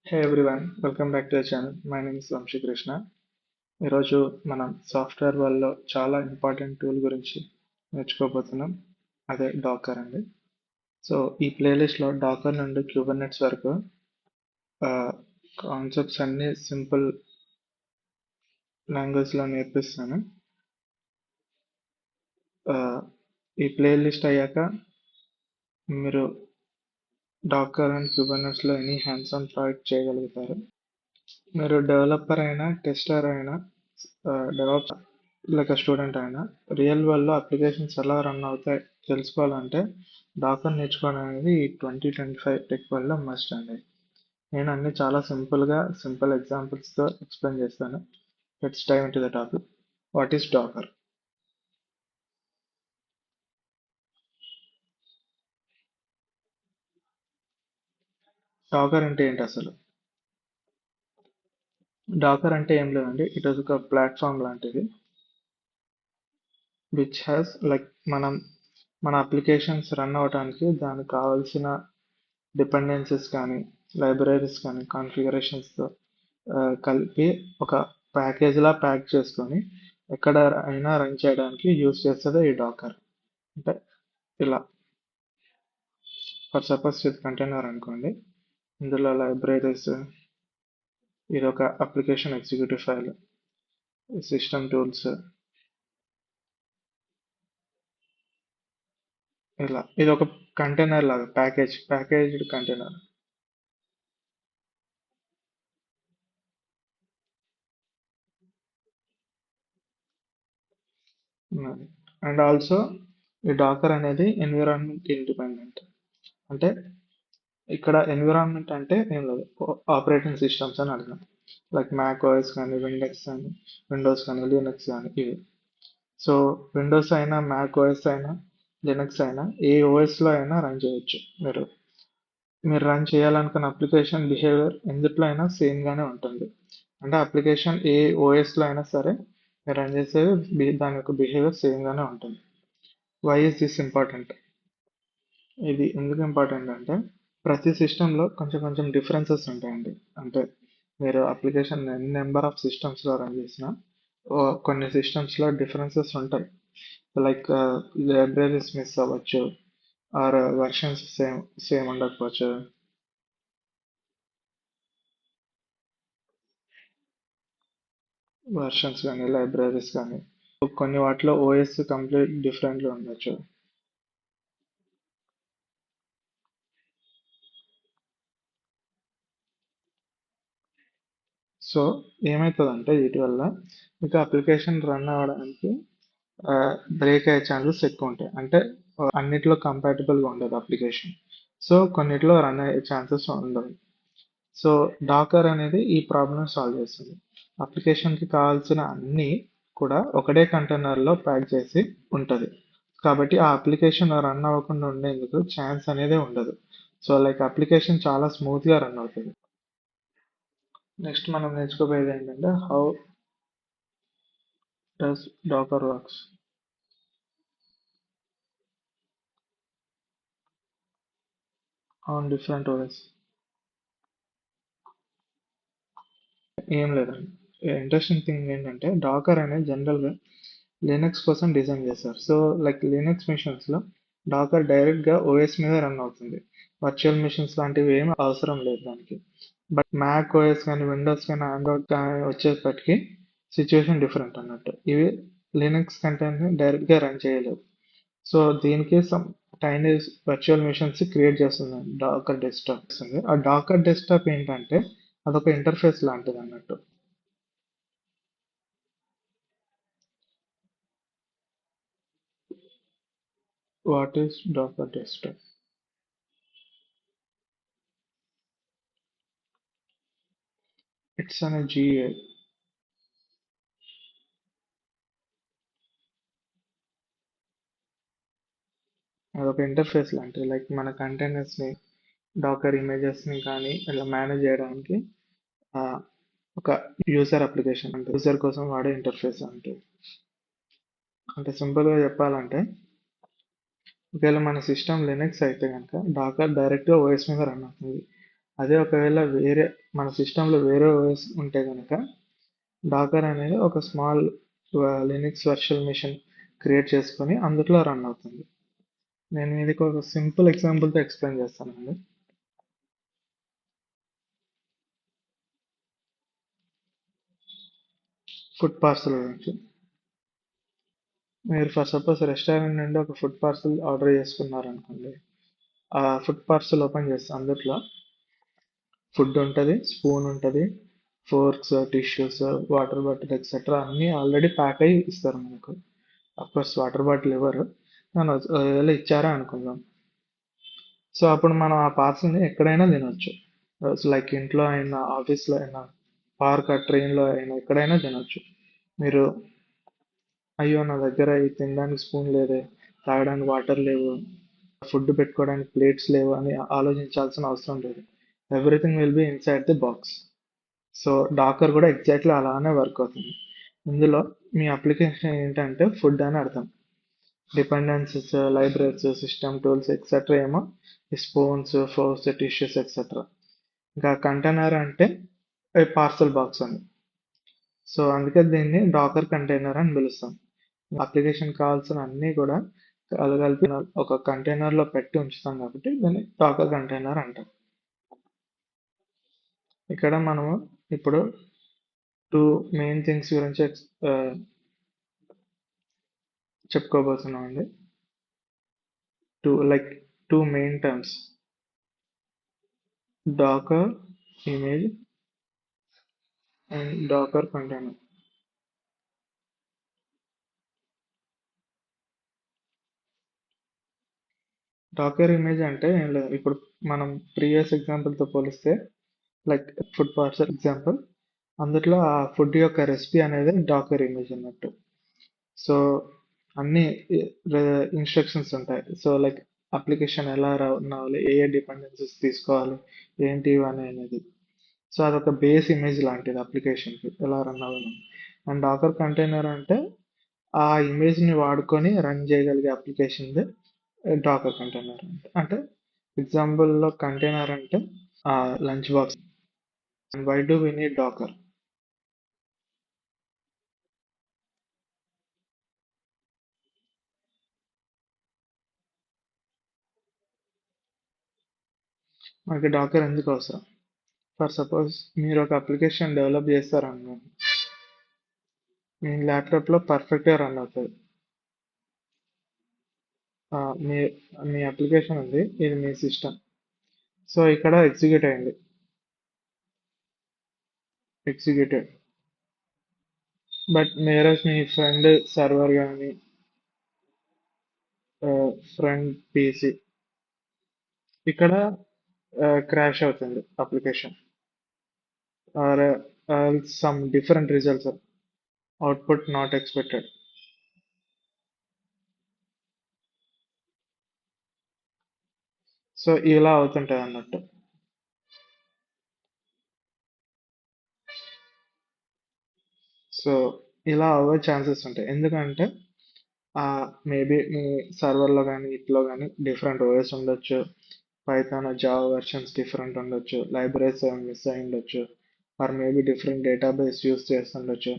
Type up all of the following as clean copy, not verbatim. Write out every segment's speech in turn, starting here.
Hey everyone, welcome back to the channel. My name is Vamshi Krishna. ఈరోజు మనం software వరల్డ్లో చాలా important tool గురించి నేర్చుకోబోతున్నాం. అదే డాకర్ అండి. సో ఈ ప్లేలిస్ట్లో డాకర్ నుండి క్యూబర్నెట్స్ వరకు కాన్సెప్ట్స్ అన్ని సింపుల్ లాంగ్వేజ్లో నేర్పిస్తాను. ఆ, ఈ ప్లేలిస్ట్ అయ్యాక మీరు డాకర్ అండ్ క్యూబర్నెట్స్లో ఎనీ హ్యాండ్స్ ఆన్ ప్రాజెక్ట్ చేయగలుగుతారు. మీరు డెవలపర్ అయినా టెస్టర్ అయినా డెవలప్ లేక స్టూడెంట్ అయినా రియల్ వరల్డ్లో అప్లికేషన్స్ ఎలా రన్ అవుతాయి తెలుసుకోవాలంటే డాకర్ నేర్చుకోవడం అనేది ఈ 2025 టెక్ వరల్డ్లో మస్ట్ అండి. నేను అన్ని చాలా సింపుల్ ఎగ్జాంపుల్స్తో ఎక్స్ప్లెయిన్ చేస్తాను. Let's dive into the topic. What is Docker? Docker అంటే ఏంటి అసలు? డాకర్ అంటే ఏం లేదండి, ఇట్ ఈస్ ఒక ప్లాట్ఫామ్ లాంటిది విచ్ హ్యాస్ లైక్ మన అప్లికేషన్స్ రన్ అవ్వడానికి దానికి కావాల్సిన డిపెండెన్సీస్ కానీ లైబ్రరీస్ కానీ కాన్ఫిగరేషన్స్తో కలిపి ఒక ప్యాకేజ్లా ప్యాక్ చేసుకొని ఎక్కడ అయినా రన్ చేయడానికి యూస్ చేస్తుంది ఈ డాకర్. అంటే ఇలా ఫర్ సపోజ్ ఇది కంటైనర్ అనుకోండి, ఇందులో లైబ్రరీస్, ఇది ఒక application executive file, system tools, ఇలా ఇది ఒక కంటైనర్ లాగా ప్యాకేజ్డ్ కంటైనర్. అండ్ ఆల్సో ఈ డాకర్ అనేది ఎన్విరాన్మెంట్ ఇండిపెండెంట్. అంటే ఇక్కడ ఎన్విరాన్మెంట్ అంటే ఏం లేదు, ఆపరేటింగ్ సిస్టమ్స్ అని అర్థం. లైక్ మ్యాక్ ఓఎస్ కానీ విండోస్ కానీ లినక్స్ కానీ ఇవి. సో విండోస్ అయినా మ్యాక్ ఓఎస్ అయినా లినక్స్ అయినా ఏ ఓఎస్లో అయినా రన్ చేయొచ్చు. మీరు రన్ చేయాలనుకున్న అప్లికేషన్ బిహేవియర్ ఎందుట్లో అయినా సేమ్గానే ఉంటుంది. అంటే అప్లికేషన్ ఏ ఓఎస్లో అయినా సరే మీరు రన్ చేసేది దాని యొక్క బిహేవియర్ సేమ్గానే ఉంటుంది. Why is this important? ఇది ఎందుకు ఇంపార్టెంట్ అంటే ప్రతి సిస్టంలో కొంచెం కొంచెం డిఫరెన్సెస్ ఉంటాయండి. అంటే మీరు అప్లికేషన్ నెంబర్ ఆఫ్ సిస్టమ్స్లో రన్ చేసిన కొన్ని సిస్టమ్స్లో డిఫరెన్సెస్ ఉంటాయి. లైక్ లైబ్రరీస్ మిస్ అవ్వచ్చు, ఆర్ వర్షన్స్ సేమ్ ఉండకపోవచ్చు. వర్షన్స్ కానీ లైబ్రరీస్ కానీ కొన్ని వాటిలో ఓఎస్ కంప్లీట్ డిఫరెంట్గా ఉండొచ్చు. సో ఏమవుతుందంటే వీటి వల్ల మీకు అప్లికేషన్ రన్ అవ్వడానికి బ్రేక్ అయ్యే ఛాన్సెస్ ఎక్కువ ఉంటాయి. అంటే అన్నిట్లో కంపాటబుల్గా ఉండదు అప్లికేషన్. సో కొన్నిట్లో రన్ అయ్యే ఛాన్సెస్ ఉండవు. సో డాకర్ అనేది ఈ ప్రాబ్లమ్ సాల్వ్ చేస్తుంది. అప్లికేషన్కి కావాల్సిన అన్నీ కూడా ఒకటే కంటైనర్లో ప్యాక్ చేసి ఉంటుంది. కాబట్టి ఆ అప్లికేషన్ రన్ అవ్వకుండా ఉండేందుకు ఛాన్స్ అనేది ఉండదు. సో లైక్ అప్లికేషన్ చాలా స్మూత్గా రన్ అవుతుంది. నెక్స్ట్ మనం నేర్చుకోబోయేది ఏంటంటే how does Docker works on different OS. ఏం లేదండి, ఇంట్రెస్టింగ్ థింగ్ ఏంటంటే డాకర్ అనేది జనరల్గా లినక్స్ కోసం డిజైన్ చేస్తారు. సో లైక్ లినక్స్ మిషన్స్లో డాకర్ డైరెక్ట్గా ఓఎస్ మీద రన్ అవుతుంది. వర్చువల్ మిషన్స్ లాంటివి ఏమి అవసరం లేదు దానికి. బట్ మ్యాక్ ఓఎస్ కానీ విండోస్ కానీ ఆండ్రాయిడ్ కానీ వచ్చేప్పటికి సిచ్యువేషన్ డిఫరెంట్ అన్నట్టు. ఇవి లినక్స్ కంటెంట్ని డైరెక్ట్గా రన్ చేయలేవు. సో దీనికి some tiny virtual machines create చేస్తుంది డాకర్ డెస్క్టాప్. ఆ డాకర్ డెస్క్టాప్ ఏంటంటే అదొక ఇంటర్ఫేస్ లాంటిది అన్నట్టు. What is Docker desktop? It's an GA. అదొక ఇంటర్ఫేస్ లాంటిది. లైక్ మన కంటైనర్స్ని డాకర్ ఇమేజెస్ని కానీ ఇలా మేనేజ్ చేయడానికి ఆ, ఒక యూజర్ అప్లికేషన్ అంటే యూజర్ కోసం వాడే ఇంటర్ఫేస్ అంటే. అంటే సింపుల్గా చెప్పాలంటే ఒకవేళ మన సిస్టమ్ లినక్స్ అయితే కనుక డాకర్ డైరెక్ట్గా ఓఎస్ మీద రన్ అవుతుంది. అదే ఒకవేళ వేరే మన సిస్టంలో వేరే ఓఎస్ ఉంటే కనుక డాకర్ అనేది ఒక small Linux virtual machine create చేసుకొని అందులో రన్ అవుతుంది. నేను ఇది ఒక సింపుల్ ఎగ్జాంపుల్తో ఎక్స్ప్లెయిన్ చేస్తానండి. ఫుడ్ పార్సల్ గురించి. మీరు ఫర్ సపోజ్ రెస్టారెంట్ నుండి ఒక ఫుడ్ పార్సల్ ఆర్డర్ చేసుకున్నారనుకోండి. ఆ ఫుడ్ పార్సల్ ఓపెన్ చేస్తే అందులో ఫుడ్ ఉంటుంది, స్పూన్ ఉంటుంది, forks, tissues, water bottle etcetera అన్నీ ఆల్రెడీ ప్యాక్ అయ్యి ఇస్తారు మనకు. అఫ్కోర్స్ వాటర్ బాటిల్ ఇవ్వరు, కానీ ఒకవేళ ఇచ్చారా అనుకుందాం. సో అప్పుడు మనం ఆ పార్సల్ని ఎక్కడైనా తినొచ్చు. లైక్ ఇంట్లో అయినా, ఆఫీస్లో అయినా, పార్క్ ట్రైన్లో అయినా ఎక్కడైనా తినొచ్చు. మీరు అయ్యో నా దగ్గర ఇది తినడానికి స్పూన్ లేదే, తాగడానికి వాటర్ లేవు, ఫుడ్ పెట్టుకోవడానికి ప్లేట్స్ లేవు అని ఆలోచించాల్సిన అవసరం లేదు. Everything will be inside the box. So Dakar కూడా ఎగ్జాక్ట్లీ అలానే వర్క్ అవుతుంది. ఇందులో మీ అప్లికేషన్ ఏంటంటే ఫుడ్ అని అర్థం. Dependencies, libraries, system tools etcetera ఏమో స్పూన్స్, ఫోర్క్స్, టిష్యూస్ ఎక్సెట్రా. ఇంకా కంటైనర్ అంటే పార్సల్ బాక్స్ అని. సో అందుకే దీన్ని డాకర్ కంటైనర్ అని పిలుస్తాం. అప్లికేషన్ కావాల్సిన అన్నీ కూడా కలగలిపి ఒక కంటైనర్లో పెట్టి ఉంచుతాం కాబట్టి దాన్ని డాకర్ కంటైనర్ అంటాం. ఇక్కడ మనము ఇప్పుడు టూ మెయిన్ థింగ్స్ గురించి చెప్పుకోబోతున్నాం అండి. Two main terms, Docker image and Docker container. Docker image అంటే ఏం లేదు, ఇప్పుడు మనం ప్రీవియస్ ఎగ్జాంపుల్తో పోలిస్తే లైక్ ఫుడ్ పార్సల్ ఎగ్జాంపుల్, అందులో ఆ ఫుడ్ యొక్క రెసిపీ అనేది డాకర్ ఇమేజ్ అన్నట్టు. సో అన్ని ఇన్స్ట్రక్షన్స్ ఉంటాయి. సో లైక్ అప్లికేషన్ ఎలా రన్ అవ్వాలి, ఏ డిపెండెన్సీస్ తీసుకోవాలి, ఏంటి ఇవన్నీ అనేది. సో అదొక బేస్ ఇమేజ్ లాంటిది అప్లికేషన్కి ఎలా రన్ అవ్వాలి. అండ్ డాకర్ కంటైనర్ అంటే ఆ ఇమేజ్ని వాడుకొని రన్ చేయగలిగే అప్లికేషన్ డాకర్ కంటైనర్ అంటే ఎగ్జాంపుల్లో కంటైనర్ అంటే lunch box. And why do we need Docker? మనకి డాకర్ ఎందుకు అవసరం? ఫర్ సపోజ్ మీరు ఒక అప్లికేషన్ డెవలప్ చేస్తారనుకోండి, మీ ల్యాప్టాప్లో పర్ఫెక్ట్గా రన్ అవుతుంది. ఆ, మీ మీ అప్లికేషన్ ఉంది, ఇది మీ సిస్టమ్. సో ఇక్కడ ఎగ్జిక్యూటెడ్. బట్ వేరే మీ ఫ్రెండ్ సర్వర్ కానీ ఫ్రెండ్ పీసీ ఇక్కడ క్రాష్ అవుతుంది application, or some different results, output not expected. So ఇలా అవుతుంటుంది అన్నట్టు. సో ఇలా అవ్వే ఛాన్సెస్ ఉంటాయి, ఎందుకంటే మేబీ మీ సర్వర్లో కానీ ఇట్లో కానీ డిఫరెంట్ ఓఎస్ ఉండొచ్చు, పైథాన్ జావా వెర్షన్స్ డిఫరెంట్ ఉండొచ్చు, లైబ్రరీస్ మిస్ అయి ఉండొచ్చు, or maybe different database use చేస్తుండొచ్చు.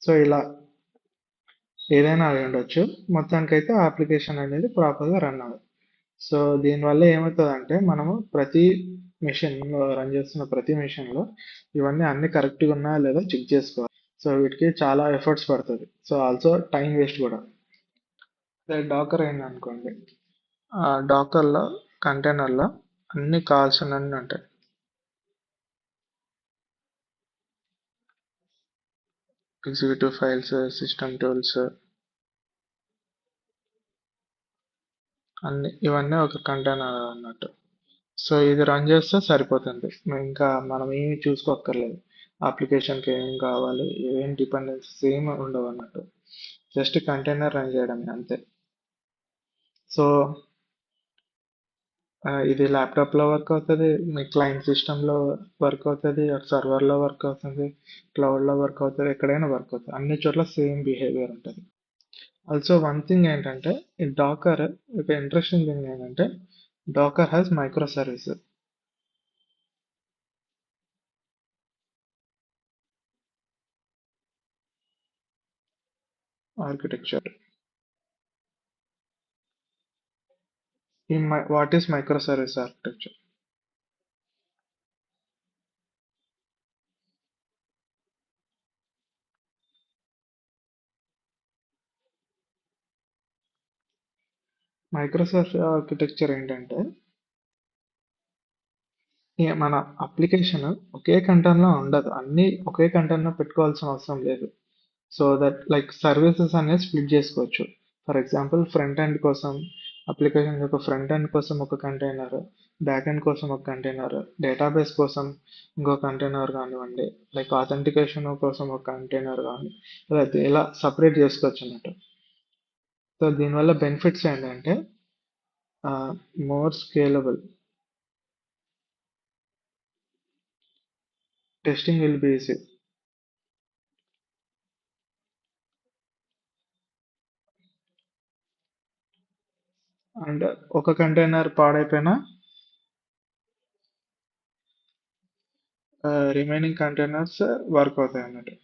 సో ఇలా ఏదైనా అయి ఉండొచ్చు, మొత్తానికైతే ఆ అప్లికేషన్ అనేది ప్రాపర్గా రన్ అవ్వదు. సో దీనివల్ల ఏమవుతుందంటే మనము ప్రతి మెషిన్లో రన్ చేస్తున్న ప్రతి మెషిన్లో ఇవన్నీ అన్ని కరెక్ట్గా ఉన్నాయా లేదా చెక్ చేసుకోవాలి. సో వీటికి చాలా ఎఫర్ట్స్ పడుతుంది. సో ఆల్సో టైం వేస్ట్ కూడా. డాకర్ అయింది అనుకోండి, ఆ డాకర్లో కంటైనర్లో అన్ని కావాల్సినవన్నీ ఉంటాయి. ఎగ్జిక్యూటివ్ ఫైల్స్, సిస్టమ్ టూల్స్, అన్ని ఇవన్నీ ఒక కంటైనర్ అన్నట్టు. సో ఇది రన్ చేస్తే సరిపోతుంది, ఇంకా మనం ఏమి చూసుకోక్కర్లేదు. అప్లికేషన్కి ఏం కావాలి, ఏం డిపెండెన్సీస్ ఏమి ఉండవు అన్నట్టు, జస్ట్ కంటైనర్ రన్ చేయడమే అంతే. సో ఇది ల్యాప్టాప్లో వర్క్ అవుతుంది, మీ క్లయింట్ సిస్టంలో వర్క్ అవుతుంది, సర్వర్లో వర్క్ అవుతుంది, క్లౌడ్లో వర్క్ అవుతుంది, ఎక్కడైనా వర్క్ అవుతుంది, అన్ని చోట్ల సేమ్ బిహేవియర్ ఉంటుంది. ఆల్సో వన్ థింగ్ ఏంటంటే ఈ డాకర్ ఒక ఇంట్రెస్టింగ్ థింగ్ ఏంటంటే docker has micro services. architecture. What is microservice architecture? Microservice architecture ఏంటంటే మన అప్లికేషన్ ఒకే కంటైనర్లో ఉండదు. అన్నీ ఒకే కంటైనర్లో పెట్టుకోవాల్సిన అవసరం లేదు. సో దట్ లైక్ సర్వీసెస్ అనేది స్ప్లిట్ చేసుకోవచ్చు. ఫర్ ఎగ్జాంపుల్ ఫ్రంట్ ఎండ్ కోసం అప్లికేషన్ యొక్క ఫ్రంట్ ఎండ్ కోసం ఒక కంటైనర్, బ్యాక్ ఎండ్ కోసం ఒక కంటైనర్, డేటాబేస్ కోసం ఇంకో కంటైనర్ కానివ్వండి, లైక్ ఆథెంటికేషన్ కోసం ఒక కంటైనర్ కానీ ఇలా సపరేట్ చేసుకోవచ్చు అన్నట్టు. సో దీనివల్ల బెనిఫిట్స్ ఏంటంటే more scalable, testing will be easy, and ఒక కంటైనర్ పాడైపోయినా రిమైనింగ్ కంటైనర్స్ వర్క్ అవుతాయి అన్నట్టు.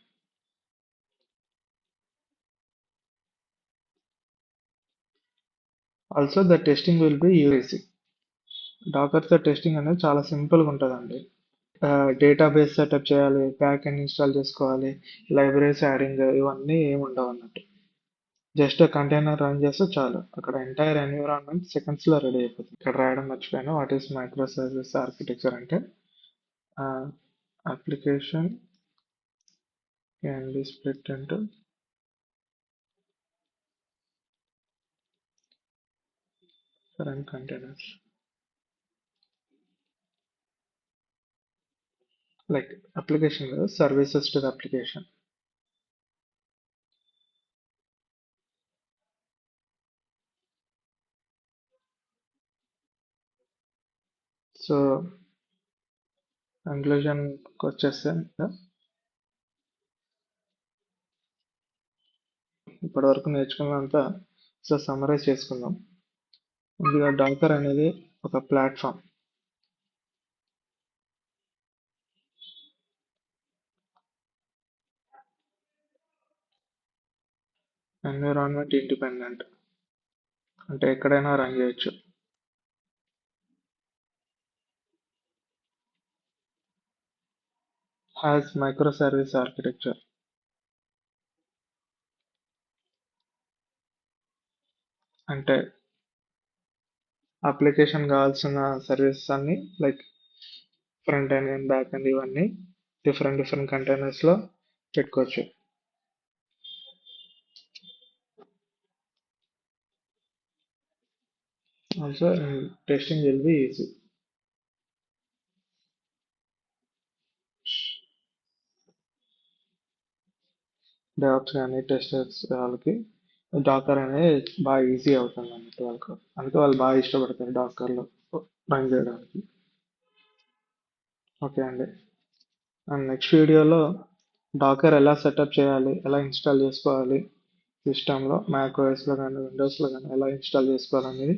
Also the testing will be easy. డాకర్తో టెస్టింగ్ అనేది చాలా సింపుల్గా ఉంటుందండి. డేటాబేస్ సెటప్ చేయాలి, బ్యాక్ ఎండ్ ఇన్స్టాల్ చేసుకోవాలి, లైబ్రరీస్ యాడింగ్ ఇవన్నీ ఏమి ఉండవు అన్నట్టు. జస్ట్ కంటైనర్ రన్ చేస్తే చాలు, అక్కడ ఎంటైర్ ఎన్విరాన్మెంట్ సెకండ్స్లో రెడీ అయిపోతుంది. ఇక్కడ రాయడం మర్చిపోయాను. What is micro service architecture అంటే application can be split into different containers, like application services to the application. So conclusion వచ్చేస్తే ఇప్పటి వరకు నేర్చుకున్నంత సో సమ్మరైజ్ చేసుకుందాం. ముందుగా డాకర్ అనేది ఒక ప్లాట్ఫామ్. ఎన్విరాన్మెంట్ ఇండిపెండెంట్ అంటే ఎక్కడైనా రన్ చేయొచ్చు. హ్యాస్ మైక్రో సర్వీస్ ఆర్కిటెక్చర్ అంటే అప్లికేషన్ కావాల్సిన సర్వీసెస్ అన్ని like front end and back end ఇవన్నీ డిఫరెంట్ కంటైనర్స్లో పెట్టుకోవచ్చు. Also testing will be easy. DevOps కానీ టెస్టర్స్ వాళ్ళకి డాకర్ అనేది బాగా ఈజీ అవుతుంది అన్నట్టు వాళ్ళకు, అందుకే వాళ్ళు బాగా ఇష్టపడతారు డాకర్లో రన్ చేయడానికి. ఓకే అండి, అండ్ నెక్స్ట్ వీడియోలో డాకర్ ఎలా సెటప్ చేయాలి, ఎలా ఇన్స్టాల్ చేసుకోవాలి సిస్టంలో, మ్యాక్ ఓఎస్లో కానీ విండోస్లో కానీ ఎలా ఇన్స్టాల్ చేసుకోవాలనేది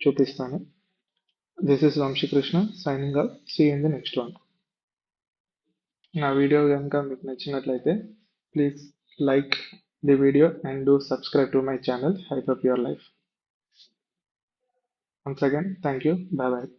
చూపిస్తాను. This is Vamshikrishna signing off. See in the next one. నా వీడియో కనుక మీకు నచ్చినట్లయితే please like the video and do subscribe to my channel Hype Up Your Life. Once again, thank you. Bye bye.